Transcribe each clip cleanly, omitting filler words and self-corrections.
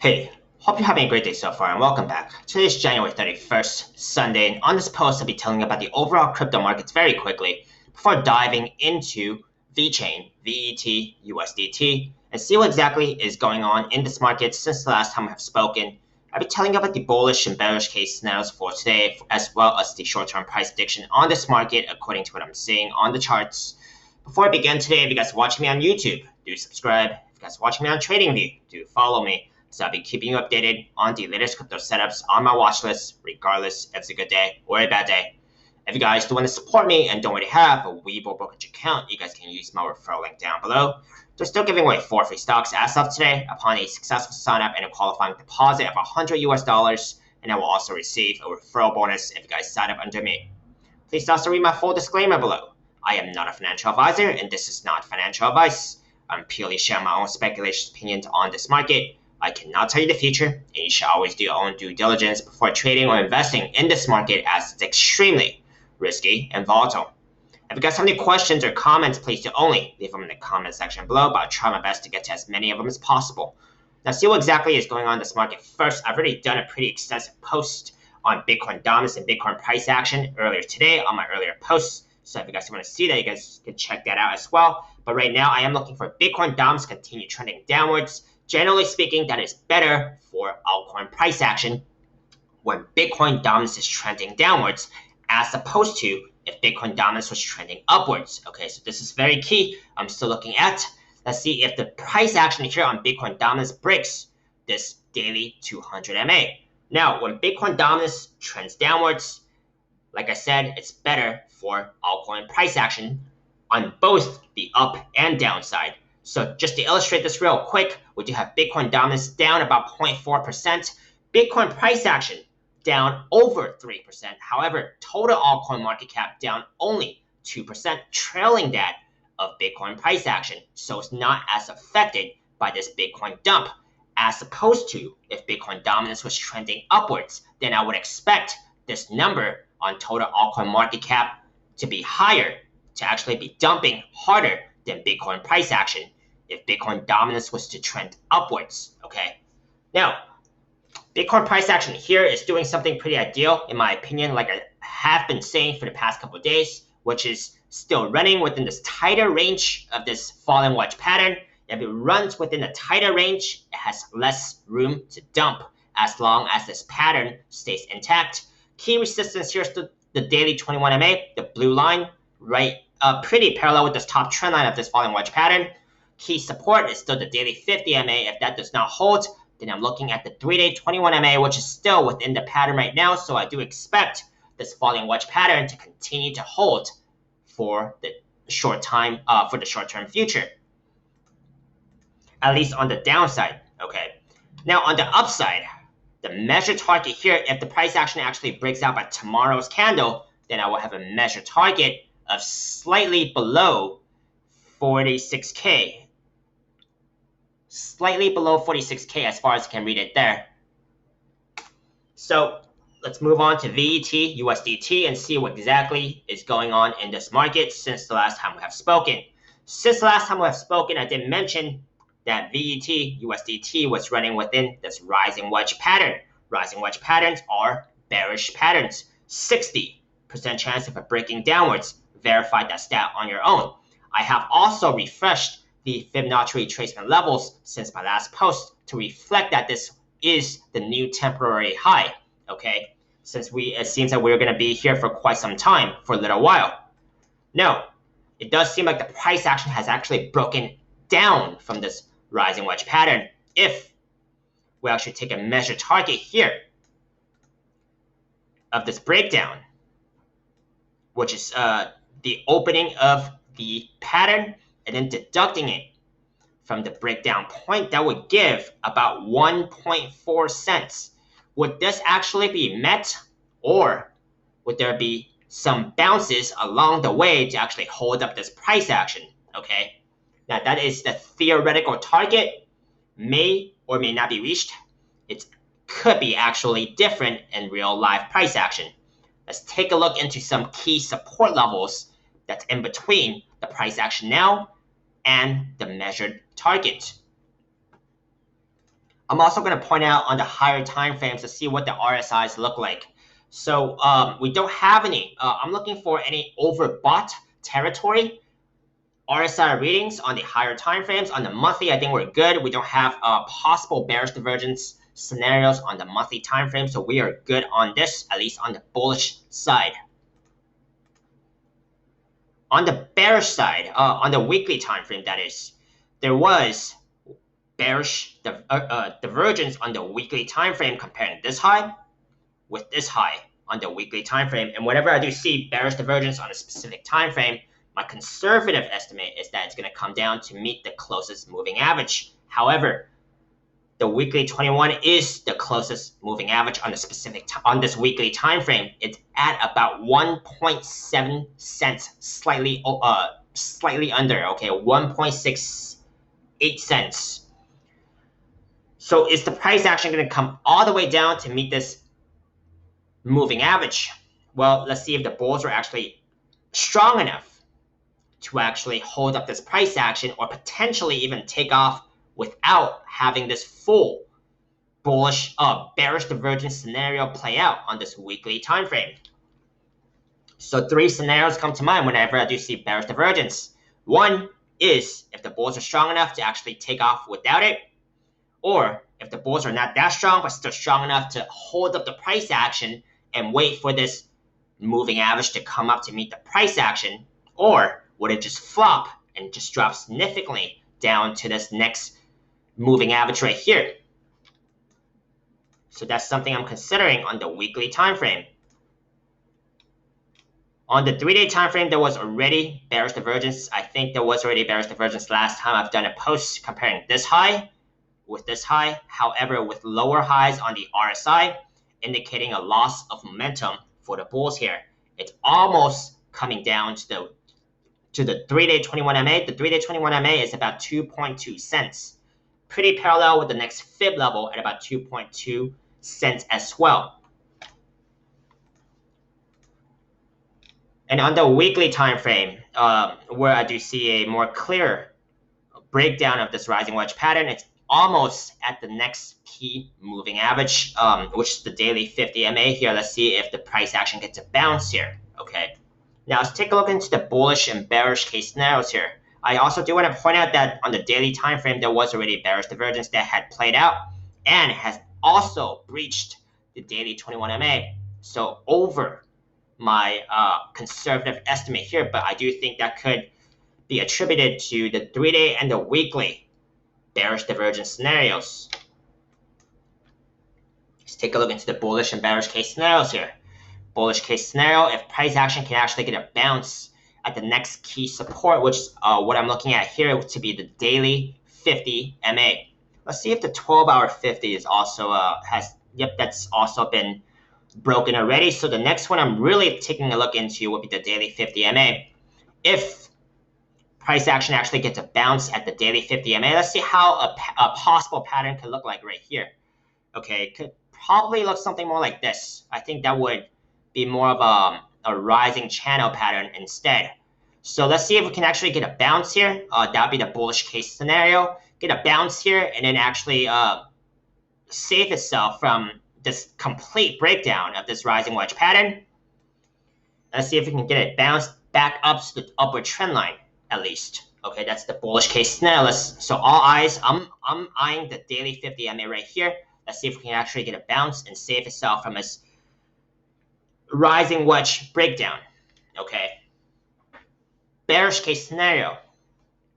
Hey, hope you're having a great day so far and welcome back. Today is January 31st, Sunday, and on this post I'll be telling you about the overall crypto markets very quickly before diving into VeChain, VETUSDT, and see what exactly is going on in this market since the last time I have spoken. I'll be telling you about the bullish and bearish case scenarios for today, as well as the short-term price prediction on this market according to what I'm seeing on the charts. Before I begin today, if you guys are watching me on YouTube, do subscribe. If you guys are watching me on TradingView, do follow me. So I'll be keeping you updated on the latest crypto setups on my watch list, regardless if it's a good day or a bad day. If you guys do want to support me and don't already have a Webull brokerage account, you guys can use my referral link down below. They're still giving away 4 free stocks as of today upon a successful sign up and a qualifying deposit of $100 and I will also receive a referral bonus if you guys sign up under me. Please also read my full disclaimer below. I am not a financial advisor and this is not financial advice. I'm purely sharing my own speculation opinions on this market. I cannot tell you the future, and you should always do your own due diligence before trading or investing in this market as it's extremely risky and volatile. If you guys have any questions or comments, please do only leave them in the comment section below, but I'll try my best to get to as many of them as possible. Now, see what exactly is going on in this market. First, I've already done a pretty extensive post on Bitcoin dominance and Bitcoin price action earlier today on my earlier posts. So if you guys want to see that, you guys can check that out as well. But right now, I am looking for Bitcoin dominance to continue trending downwards. Generally speaking, that is better for altcoin price action when Bitcoin dominance is trending downwards, as opposed to if Bitcoin dominance was trending upwards. Okay, so this is very key. I'm still looking at. Let's see if the price action here on Bitcoin dominance breaks this daily 200 MA. Now, when Bitcoin dominance trends downwards, like I said, it's better for altcoin price action on both the up and downside. So just to illustrate this real quick, we do have Bitcoin dominance down about 0.4%, Bitcoin price action down over 3%. However, total altcoin market cap down only 2%, trailing that of Bitcoin price action. So it's not as affected by this Bitcoin dump, as opposed to if Bitcoin dominance was trending upwards, then I would expect this number on total altcoin market cap to be higher, to actually be dumping harder than Bitcoin price action if Bitcoin dominance was to trend upwards, okay? Now, Bitcoin price action here is doing something pretty ideal, in my opinion, like I have been saying for the past couple of days, which is still running within this tighter range of this falling wedge pattern. If it runs within a tighter range, it has less room to dump as long as this pattern stays intact. Key resistance here is the daily 21 MA, the blue line, right? Pretty parallel with this top trend line of this falling wedge pattern. Key support is still the daily 50 MA. If that does not hold, then I'm looking at the 3-day 21 MA, which is still within the pattern right now. So I do expect this falling wedge pattern to continue to hold for the short-term future, at least on the downside. Okay. Now on the upside, the measure target here, if the price action actually breaks out by tomorrow's candle, then I will have a measure target of slightly below 46K. Slightly below 46K as far as I can read it there. So let's move on to VETUSDT and see what exactly is going on in this market since the last time we have spoken. Since the last time we have spoken, I did mention that VETUSDT was running within this rising wedge pattern. Rising wedge patterns are bearish patterns. 60% chance of it breaking downwards. Verify that stat on your own. I have also refreshed the Fibonacci retracement levels since my last post to reflect that this is the new temporary high, okay? Since it seems that we're going to be here for quite some time, for a little while. Now, it does seem like the price action has actually broken down from this rising wedge pattern if we actually take a measure target here of this breakdown, which is the opening of the pattern and then deducting it from the breakdown point, that would give about 1.4 cents. Would this actually be met, or would there be some bounces along the way to actually hold up this price action? Okay, now that is the theoretical target, may or may not be reached. It could be actually different in real life price action. Let's take a look into some key support levels that's in between the price action now and the measured target. I'm also going to point out on the higher time frames to see what the RSIs look like. So we don't have any. I'm looking for any overbought territory. RSI readings on the higher time frames. On the monthly, I think we're good. We don't have possible bearish divergence scenarios on the monthly time frame, so we are good on this, at least on the bullish side. On the bearish side, on the weekly time frame, that is, there was bearish divergence on the weekly time frame comparing this high with this high on the weekly time frame. And whenever I do see bearish divergence on a specific time frame, my conservative estimate is that it's going to come down to meet the closest moving average. However, the weekly 21 is the closest moving average on the specific on this weekly time frame. It's at about 1.7 cents, slightly under. Okay, 1.68 cents. So is the price action going to come all the way down to meet this moving average? Well, let's see if the bulls are actually strong enough to actually hold up this price action, or potentially even take off without having this full bullish bearish divergence scenario play out on this weekly time frame. So 3 scenarios come to mind whenever I do see bearish divergence. One is if the bulls are strong enough to actually take off without it, or if the bulls are not that strong but still strong enough to hold up the price action and wait for this moving average to come up to meet the price action, or would it just flop and just drop significantly down to this next moving average right here? So that's something I'm considering on the weekly time frame. On the 3-day time frame, there was already bearish divergence. I think there was already bearish divergence last time I've done a post comparing this high with this high. However, with lower highs on the RSI, indicating a loss of momentum for the bulls here. It's almost coming down to the 3-day 21 MA. The 3-day 21 MA is about 2.2 cents. Pretty parallel with the next fib level at about 2.2 cents as well. And on the weekly time frame, where I do see a more clear breakdown of this rising wedge pattern, it's almost at the next key moving average, which is the daily 50 MA here. Let's see if the price action gets a bounce here. Okay. Now let's take a look into the bullish and bearish case scenarios here. I also do want to point out that on the daily time frame, there was already bearish divergence that had played out and has also breached the daily 21 MA. So over my conservative estimate here, but I do think that could be attributed to the 3-day and the weekly bearish divergence scenarios. Let's take a look into the bullish and bearish case scenarios here. Bullish case scenario, if price action can actually get a bounce at the next key support, which is what I'm looking at here to be the daily 50 MA. Let's see if the 12-hour 50 is also that's also been broken already. So the next one I'm really taking a look into would be the daily 50 MA. If price action actually gets a bounce at the daily 50 MA, let's see how a possible pattern could look like right here. Okay, it could probably look something more like this. I think that would be more of a rising channel pattern instead. So let's see if we can actually get a bounce here. That would be the bullish case scenario. Get a bounce here and then actually save itself from this complete breakdown of this rising wedge pattern. Let's see if we can get it bounced back up to the upward trend line at least. Okay, that's the bullish case scenario. So all eyes, I'm eyeing the daily 50 MA right here. Let's see if we can actually get a bounce and save itself from this rising wedge breakdown. Okay. Bearish case scenario.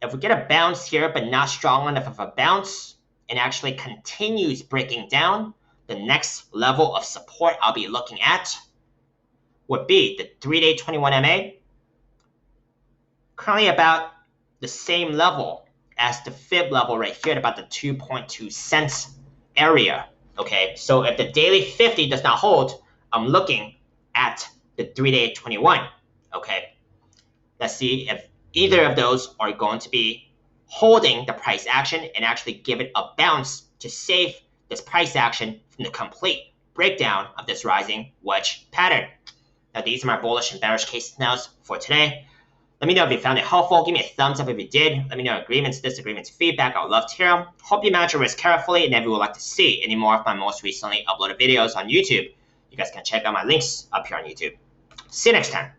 If we get a bounce here, but not strong enough of a bounce, and actually continues breaking down, the next level of support I'll be looking at would be the 3-day 21 MA. Currently about the same level as the fib level right here at about the 2.2 cents area. Okay, so if the daily 50 does not hold, I'm looking at the 3-day 21. Okay, let's see if either of those are going to be holding the price action and actually give it a bounce to save this price action from the complete breakdown of this rising wedge pattern. Now these are my bullish and bearish case scenarios for today. Let me know if you found it helpful. Give me a thumbs up if you did. Let me know agreements, disagreements, feedback. I would love to hear them. Hope you manage your risk carefully, and if you would like to see any more of my most recently uploaded videos on YouTube, you guys can check out my links up here on YouTube. See you next time.